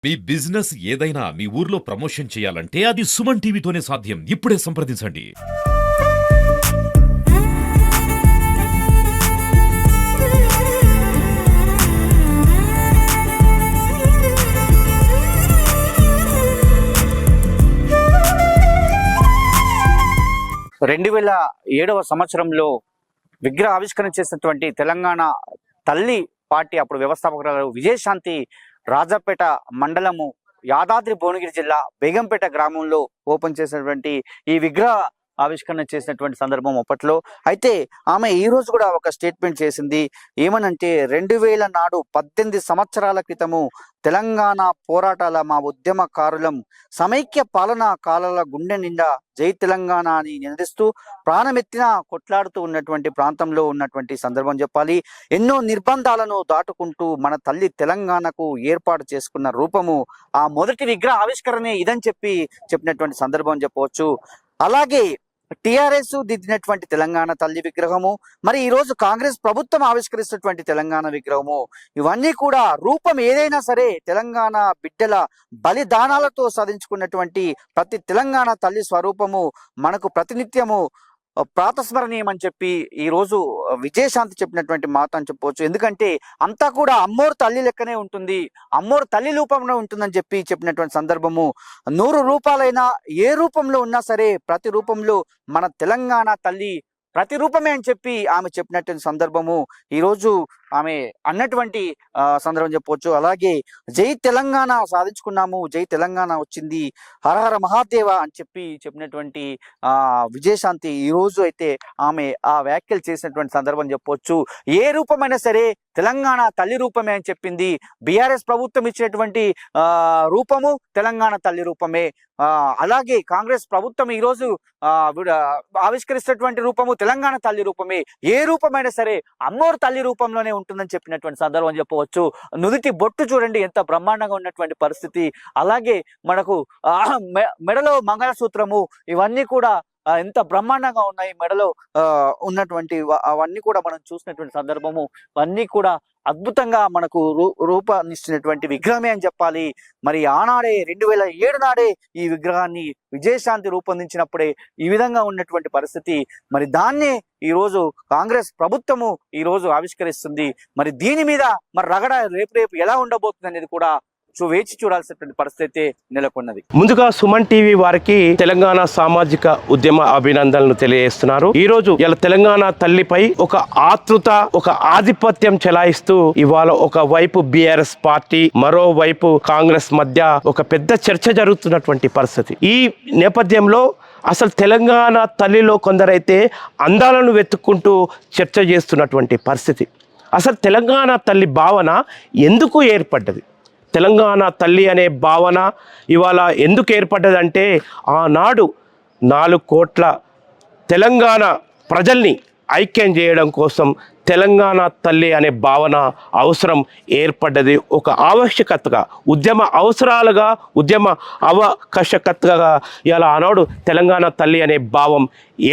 మీ business ఏదైనా మీ ఊర్లో promotion చేయాలంటే అది సుమన్ టీవీతోనే సాధ్యం. ఇప్పుడే సంప్రదించండి. రెండు వేల 7వ సంవత్సరంలో విగ్రహ ఆవిష్కరణ చేసినటువంటి తెలంగాణ తల్లి పార్టీ అప్పుడు వ్యవస్థాపకురాలు విజయశాంతి రాజాపేట మండలము యాదాద్రి భువనగిరి జిల్లా బేగంపేట గ్రామంలో ఓపెన్ చేసినటువంటి ఈ విగ్రహ ఆవిష్కరణ చేసినటువంటి సందర్భం అప్పట్లో. అయితే ఆమె ఈ రోజు కూడా ఒక స్టేట్మెంట్ చేసింది. ఏమనంటే 2000 నాడు 18 సంవత్సరాల క్రితము తెలంగాణ పోరాటాల మా ఉద్యమకారులం సమైక్య పాలనా కాలాల గుండె నిండా జై తెలంగాణ అని నినదిస్తూ ప్రాణమెత్తిన కొట్లాడుతూ ఉన్నటువంటి ప్రాంతంలో ఉన్నటువంటి సందర్భం చెప్పాలి. ఎన్నో నిర్బంధాలను దాటుకుంటూ మన తల్లి తెలంగాణకు ఏర్పాటు చేసుకున్న రూపము ఆ మొదటి విగ్రహ ఆవిష్కరణే ఇదని చెప్పినటువంటి సందర్భం చెప్పవచ్చు. అలాగే టిఆర్ఎస్ దిద్దినటువంటి తెలంగాణ తల్లి విగ్రహము, మరి ఈ రోజు కాంగ్రెస్ ప్రభుత్వం ఆవిష్కరిస్తున్నటువంటి తెలంగాణ విగ్రహము, ఇవన్నీ కూడా రూపం ఏదైనా సరే తెలంగాణ బిడ్డల బలిదానాలతో సాధించుకున్నటువంటి ప్రతి తెలంగాణ తల్లి స్వరూపము మనకు ప్రతినిత్యము ప్రాతస్మరణీయం అని చెప్పి ఈ రోజు విజయశాంతి చెప్పినటువంటి మాట అని చెప్పవచ్చు. ఎందుకంటే అంతా కూడా అమ్మోరు తల్లి లెక్కనే ఉంటుంది, అమ్మోరు తల్లి రూపంలో ఉంటుందని చెప్పినటువంటి సందర్భము. 100 రూపాలైనా ఏ రూపంలో ఉన్నా సరే ప్రతి రూపంలో మన తెలంగాణ తల్లి ప్రతిరూపమే అని చెప్పి ఆమె చెప్పినటువంటి సందర్భము ఈరోజు ఆమె అన్నటువంటి సందర్భం చెప్పవచ్చు. అలాగే జై తెలంగాణ సాధించుకున్నాము, జై తెలంగాణ వచ్చింది, హరహర మహాదేవ అని చెప్పినటువంటి విజయశాంతి ఈ రోజు అయితే ఆమె ఆ వ్యాఖ్యలు చేసినటువంటి సందర్భం చెప్పవచ్చు. ఏ రూపమైనా సరే తెలంగాణ తల్లి రూపమే అని చెప్పింది. బీఆర్ఎస్ ప్రభుత్వం ఇచ్చినటువంటి రూపము తెలంగాణ తల్లి రూపమే. అలాగే కాంగ్రెస్ ప్రభుత్వం ఈరోజు ఆవిష్కరిస్తున్నటువంటి రూపము తెలంగాణ తల్లి రూపమే. ఏ రూపమైనా సరే అమ్మోరు తల్లి రూపంలోనే ఉంటుందని చెప్పినటువంటి సందర్భం చెప్పవచ్చు. నుదుటి బొట్టు చూడండి ఎంత బ్రహ్మాండంగా ఉన్నటువంటి పరిస్థితి. అలాగే మనకు మెడలో మంగళసూత్రము, ఇవన్నీ కూడా ఎంత బ్రహ్మాండంగా ఉన్నాయి మెడలో ఉన్నటువంటి అవన్నీ కూడా మనం చూసినటువంటి సందర్భము. అవన్నీ కూడా అద్భుతంగా మనకు రూపాన్నిస్తున్నటువంటి విగ్రహమే అని చెప్పాలి. మరి ఆనాడే 2007 నాడే ఈ విగ్రహాన్ని విజయశాంతి రూపొందించినప్పుడే ఈ విధంగా ఉన్నటువంటి పరిస్థితి. మరి దాన్నే ఈరోజు కాంగ్రెస్ ప్రభుత్వము ఈరోజు ఆవిష్కరిస్తుంది. మరి దీని మీద మరి రగడ రేపు ఎలా ఉండబోతుంది అనేది కూడా వేచి చూడాల్సినటువంటి పరిస్థితి నెలకొన్నది. ముందుగా సుమన్ టీవీ వారికి తెలంగాణ సామాజిక ఉద్యమ అభినందనలు తెలియజేస్తున్నారు. ఈ రోజు ఇలా తెలంగాణ తల్లిపై ఒక ఆతృత, ఒక ఆధిపత్యం చెలాయిస్తూ ఇవాళ ఒక వైపు బీఆర్ఎస్ పార్టీ, మరోవైపు కాంగ్రెస్ మధ్య ఒక పెద్ద చర్చ జరుగుతున్నటువంటి పరిస్థితి. ఈ నేపథ్యంలో అసలు తెలంగాణ తల్లిలో కొందరైతే అందాలను వెతుక్కుంటూ చర్చ చేస్తున్నటువంటి పరిస్థితి. అసలు తెలంగాణ తల్లి భావన ఎందుకు ఏర్పడ్డది? తెలంగాణ తల్లి అనే భావన ఇవాళ ఎందుకు ఏర్పడ్డదంటే ఆనాడు 4 కోట్ల తెలంగాణ ప్రజల్ని ఐక్యం చేయడం కోసం తెలంగాణ తల్లి అనే భావన అవసరం ఏర్పడ్డది. ఒక ఆవశ్యకతగా, ఉద్యమ అవసరాలుగా, ఉద్యమ ఆవశ్యకతగా ఇలా ఆనాడు తెలంగాణ తల్లి అనే భావం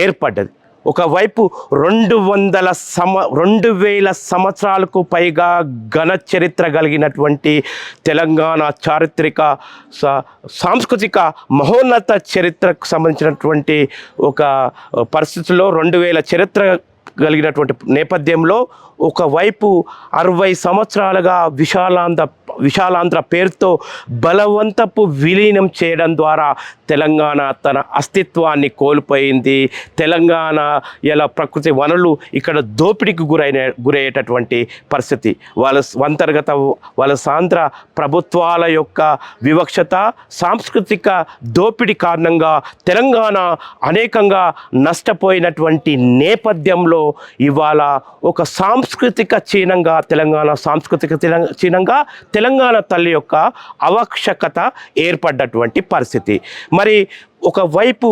ఏర్పడ్డది. ఒకవైపు 2000 సంవత్సరాలకు పైగా ఘన చరిత్ర కలిగినటువంటి తెలంగాణ చారిత్రక సాంస్కృతిక మహోన్నత చరిత్రకు సంబంధించినటువంటి ఒక పరిస్థితుల్లో 2000 చరిత్ర కలిగినటువంటి నేపథ్యంలో ఒకవైపు 60 సంవత్సరాలుగా విశాలాంధ్ర పేరుతో బలవంతపు విలీనం చేయడం ద్వారా తెలంగాణ తన అస్తిత్వాన్ని కోల్పోయింది. తెలంగాణ ఇలా ప్రకృతి వనరులు ఇక్కడ దోపిడీకి గురయ్యేటటువంటి పరిస్థితి. వాళ్ళ సాంద్ర ప్రభుత్వాల యొక్క వివక్షత, సాంస్కృతిక దోపిడీ కారణంగా తెలంగాణ అనేకంగా నష్టపోయినటువంటి నేపథ్యంలో ఇవాళ ఒక సాంస్కృతిక చిహ్నంగా తెలంగాణ తల్లి యొక్క ఆవశ్యకత ఏర్పడ్డటువంటి పరిస్థితి. మరి ఒకవైపు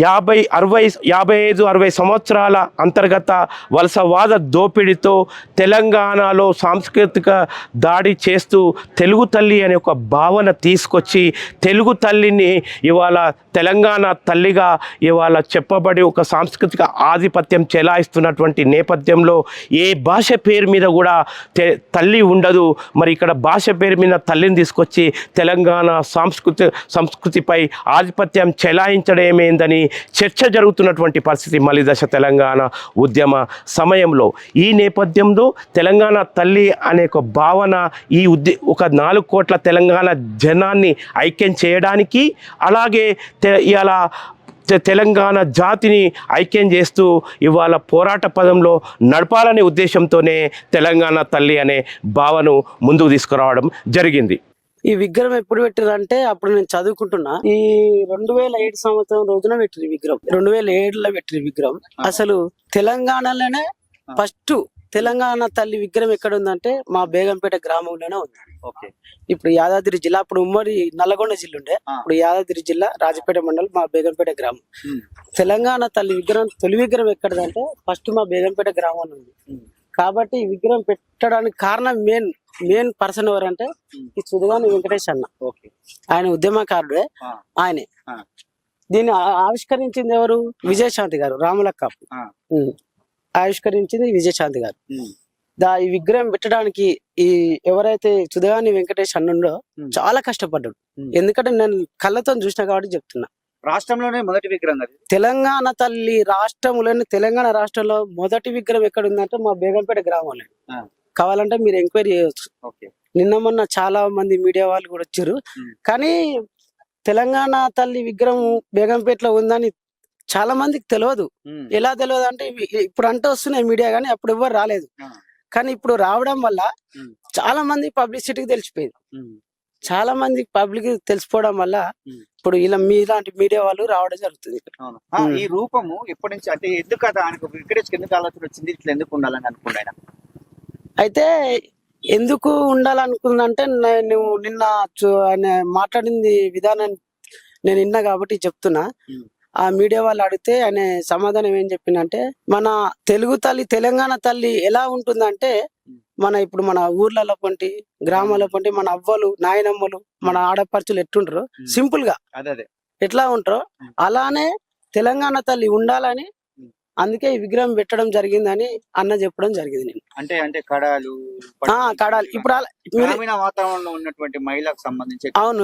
55-60 సంవత్సరాల అంతర్గత వలసవాద దోపిడీతో తెలంగాణలో సాంస్కృతిక దాడి చేస్తూ తెలుగు తల్లి అనే ఒక భావన తీసుకొచ్చి తెలుగు తల్లిని ఇవాళ తెలంగాణ తల్లిగా ఇవాళ చెప్పబడి ఒక సాంస్కృతిక ఆధిపత్యం చెలాయిస్తున్నటువంటి నేపథ్యంలో ఏ భాష పేరు మీద కూడా తల్లి ఉండదు. మరి ఇక్కడ భాష పేరు మీద తల్లిని తీసుకొచ్చి తెలంగాణ సంస్కృతిపై ఆధిపత్యం చెలాయించడమేందని చర్చ జరుగుతున్నటువంటి పరిస్థితి మలిదశ తెలంగాణ ఉద్యమ సమయంలో. ఈ నేపథ్యంలో తెలంగాణ తల్లి అనే ఒక భావన ఒక 4 కోట్ల తెలంగాణ జనాన్ని ఐక్యం చేయడానికి, అలాగే ఇలా తెలంగాణ జాతిని ఐక్యం చేస్తూ ఇవాళ పోరాట పదంలో నడపాలనే ఉద్దేశంతోనే తెలంగాణ తల్లి అనే భావన ముందుకు తీసుకురావడం జరిగింది. ఈ విగ్రహం ఎప్పుడు పెట్టారంటే అప్పుడు నేను చదువుకుంటున్నా. ఈ 2007 సంవత్సరం రోజున పెట్టిన విగ్రహం, 2007లో పెట్టిన విగ్రహం. అసలు తెలంగాణలోనే ఫస్ట్ తెలంగాణ తల్లి విగ్రహం ఎక్కడ ఉందంటే మా బేగంపేట గ్రామంలోనే ఉంది. ఇప్పుడు యాదాద్రి జిల్లా, అప్పుడు ఉమ్మడి నల్లగొండ జిల్లా ఉండే, ఇప్పుడు యాదాద్రి జిల్లా రాజపేట మండలం మా బేగంపేట గ్రామం. తెలంగాణ తల్లి విగ్రహం తొలి విగ్రహం ఎక్కడదంటే ఫస్ట్ మా బేగంపేట గ్రామంలో ఉంది. కాబట్టి ఈ విగ్రహం పెట్టడానికి కారణం మెయిన్ పర్సన్ ఎవరంటే ఈ సుధగాని వెంకటేష్ అన్న. ఆయన ఉద్యమకారుడే. ఆయనే దీన్ని ఆవిష్కరించింది ఎవరు? విజయశాంతి గారు, రాములక్క ఆవిష్కరించింది విజయశాంతి గారు. ఈ విగ్రహం పెట్టడానికి ఈ ఎవరైతే సుధగాని వెంకటేష్ అన్నుండో చాలా కష్టపడ్డాడు. ఎందుకంటే నేను కళ్ళతో చూసిన కాబట్టి చెప్తున్నా. రాష్ట్రంలోనే మొదటి విగ్రహం తెలంగాణ తల్లి రాష్ట్రంలోనే, తెలంగాణ రాష్ట్రంలో మొదటి విగ్రహం ఎక్కడ ఉందంటే మా బేగంపేట గ్రామంలో. కావాలంటే మీరు ఎంక్వైరీ చేయొచ్చు. నిన్న మొన్న చాలా మంది మీడియా వాళ్ళు కూడా వచ్చారు. కానీ తెలంగాణ తల్లి విగ్రహం బేగంపేటలో ఉందని చాలా మందికి తెలియదు. ఎలా తెలియదు అంటే ఇప్పుడు అంటే వస్తున్నాయి మీడియా, కానీ అప్పుడు ఎవ్వరు రాలేదు. కానీ ఇప్పుడు రావడం వల్ల చాలా మంది పబ్లిసిటీకి తెలిసిపోయింది. చాలా మంది పబ్లిక్ తెలిసిపోవడం వల్ల ఇప్పుడు ఇలా మీలాంటి మీడియా వాళ్ళు రావడం జరుగుతుంది. ఈ రూపము ఎప్పటి నుంచి అంటే ఎందుకు వెంకటేష్ ఎందుకు ఆలోచన వచ్చింది, ఇట్లా ఎందుకు ఉండాలని అనుకున్నాను? అయితే ఎందుకు ఉండాలనుకుందంటే నేను నిన్న ఆయన మాట్లాడింది విధానం నేను విన్నా కాబట్టి చెప్తున్నా. ఆ మీడియా వాళ్ళు అడిగితే ఆయన సమాధానం ఏం చెప్పిందంటే, మన తెలుగు తల్లి తెలంగాణ తల్లి ఎలా ఉంటుందంటే ఇప్పుడు మన ఊర్లలో పంటి గ్రామాల పంటి మన అవ్వలు నాయనమ్మలు మన ఆడపడుచులు ఎట్టుంటారు సింపుల్ గా ఎట్లా ఉంటారో అలానే తెలంగాణ తల్లి ఉండాలని అందుకే ఈ విగ్రహం పెట్టడం జరిగిందని అన్న చెప్పడం జరిగింది. నేను అంటే కడాలు ఇప్పుడు వాతావరణంలో ఉన్నటువంటి మహిళకు సంబంధించి అవును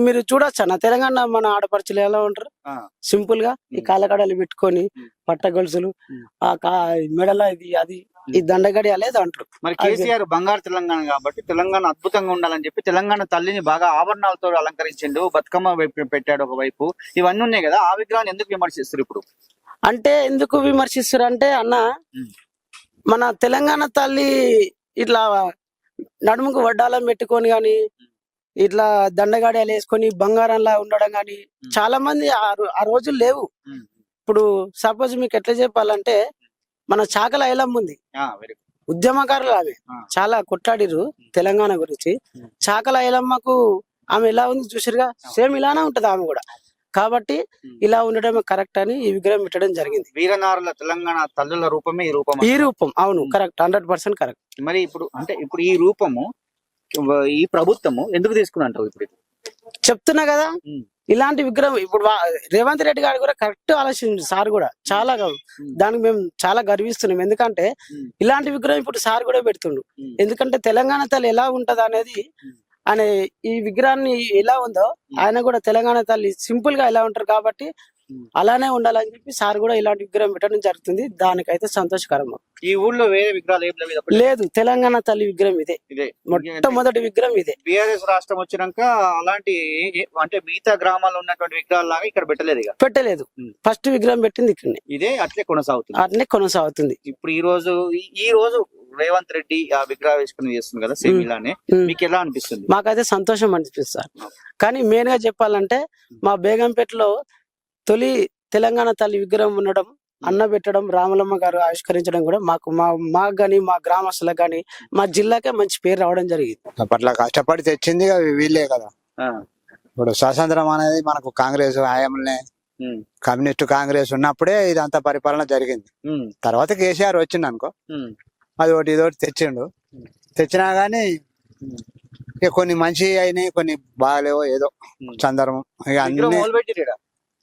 మీరు చూడొచ్చు అన్న తెలంగాణ మన ఆడపడుచులు ఎలా ఉంటారు సింపుల్ గా ఈ కాళ్ళకడాలు పెట్టుకొని పట్ట గొలుసులు మెడల ఇది అది ఈ దండగడి అనేది అంటారు. మరి కేసీఆర్ బంగారు తెలంగాణ కాబట్టి తెలంగాణ అద్భుతంగా ఉండాలని చెప్పి తెలంగాణ తల్లిని బాగా ఆభరణాలతో అలంకరించిండు, బతుకమ్మ పెట్టాడు ఒకవైపు, ఇవన్నీ ఉన్నాయి కదా. ఆ విగ్రహాన్ని ఎందుకు విమర్శిస్తారు ఇప్పుడు? అంటే ఎందుకు విమర్శిస్తారు అంటే అన్న, మన తెలంగాణ తల్లి ఇట్లా నడుముకు వడ్డాలం పెట్టుకొని గాని ఇట్లా దండగాడియాలు వేసుకొని బంగారంలా ఉండడం గాని చాలా మంది ఆ రోజులు లేవు. ఇప్పుడు సపోజ్ మీకు ఎట్లా చెప్పాలంటే మన చాకల ఐలమ్మ ఉంది, ఉద్యమకారులు ఆమె చాలా కొట్లాడిరు తెలంగాణ గురించి. చాకల ఐలమ్మకు ఆమె ఎలా ఉంది చూసిరుగా, సేమ్ ఇలానే ఉంటది ఆమె కూడా. కాబట్టి ఇలా ఉండడం కరెక్ట్ అని ఈ విగ్రహం పెట్టడం జరిగింది. వీరనారుల తెలంగాణ తల్లుల రూపమే ఈ రూపం. అవును, కరెక్ట్, 100% కరెక్ట్. మరి ఇప్పుడు ఈ రూపము ఈ ప్రభుత్వము ఎందుకు తీసుకున్నంటావు? ఇప్పుడు చెప్తున్నా కదా, ఇలాంటి విగ్రహం ఇప్పుడు రేవంత్ రెడ్డి గారు కూడా కరెక్ట్ ఆలోచించారు. సార్ కూడా చాలా దానికి మేము చాలా గర్విస్తున్నాం. ఎందుకంటే ఇలాంటి విగ్రహం ఇప్పుడు సార్ కూడా పెడుతుండు. ఎందుకంటే తెలంగాణ తల్లి ఎలా ఉంటది అనేది అనే ఈ విగ్రహాన్ని ఎలా ఉందో ఆయన కూడా తెలంగాణ తల్లి సింపుల్ గా ఎలా ఉంటారు కాబట్టి అలానే ఉండాలని చెప్పి సార్ కూడా ఇలాంటి విగ్రహం పెట్టడం జరుగుతుంది. దానికైతే సంతోషకరం. ఈ ఊర్లో వేరే విగ్రహాలు లేదు, తెలంగాణ తల్లి విగ్రహం ఇదే మొట్టమొదటి విగ్రహం ఇదే. బీఆర్ఎస్ రాష్ట్రం వచ్చినాక అలాంటి అంటే మిగతా గ్రామాల్లో ఉన్నటువంటి విగ్రహాలు లాగా ఇక్కడ పెట్టలేదు. ఫస్ట్ విగ్రహం పెట్టింది ఇక్కడనే, ఇదే అట్లే కొనసాగుతుంది. ఇప్పుడు ఈ రోజు రేవంత్ రెడ్డి ఆ విగ్రహావిష్కరణ చేస్తుంది కదా, సేమ్ ఇలానే మీకు ఎలా అనిపిస్తుంది? మాకైతే సంతోషం అనిపిస్తుంది సార్. కానీ మెయిన్ గా చెప్పాలంటే మా బేగంపేటలో తొలి తెలంగాణ తల్లి విగ్రహం ఉండడం, అన్న పెట్టడం, రామలమ్మ గారు ఆవిష్కరించడం కూడా మాకు గాని మా గ్రామస్తులకు గాని మా జిల్లాకే మంచి పేరు రావడం జరిగింది. అట్లా కష్టపడి తెచ్చింది వీళ్ళే కదా. ఇప్పుడు స్వాతంత్రం అనేది మనకు కాంగ్రెస్ హయాంలోనే ఉమ్, కమ్యూనిస్ట్ కాంగ్రెస్ ఉన్నప్పుడే ఇదంతా పరిపాలన జరిగింది. ఉమ్, తర్వాత కేసీఆర్ వచ్చిండు అనుకో, ఉమ్, అది ఒకటి ఇది ఒకటి తెచ్చిండు. తెచ్చినా గానీ ఇక కొన్ని మంచి అయినాయి, కొన్ని బాగాలేవో ఏదో ఉమ్. చందరము ఇక విగ్రహం అన్ని. మొదలుపెట్టిర్రు ఈడ.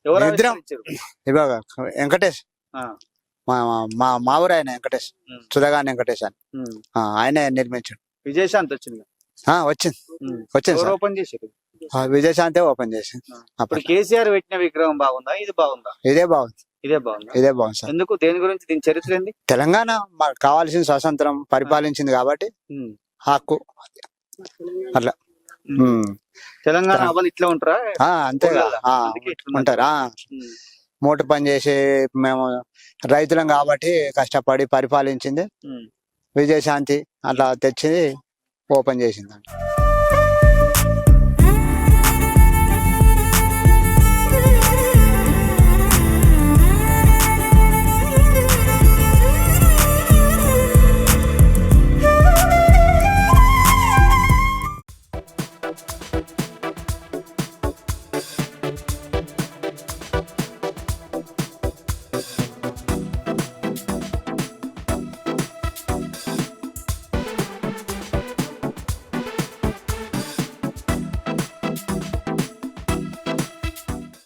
ఎవరు ఇద్దరం. ఆవిష్కరించారు? ఇవాగ వెంకటేష్, ఆ, మా మా మా ఊరు ఆయన వెంకటేష్, ఉమ్, సుధగాని వెంకటేష్ అని ఉమ్. ఆయన నిర్మించాడు. విజయశాంతి వచ్చింది. వచ్చింది ఉమ్. వచ్చింది ఎవరు సార్. ఓపెన్ చేశారు? విజయశాంతి ఓపెన్ చేసి ఇప్పుడు అప్పుడు కేసీఆర్ పెట్టిన విగ్రహం బాగుందా, ఇది బాగుందా? ఇదే బాగుంది, ఇదే బాగుందా? ఇదే బాగుంది సార్. ఎందుకు, దేని గురించి, దీని చరిత్ర ఏంది? తెలంగాణ మనకు కావాల్సిన స్వాతంత్రం పరిపాలించింది కాబట్టి ఉమ్. హక్కు అట్లా. ఉమ్. తెలంగాణ వాళ్ళు ఇట్లా ఉంటారా? అంతే ఊళ్ళల్లో. అందుకే ఇట్లున్నారు. ఉంటారా. ఉమ్. మూట పని చేసి మేము రైతులం కాబట్టి కష్టపడి పరిపాలించింది ఉమ్. విజయశాంతి. అట్లా తెచ్చి ఓపెన్ చేసింది.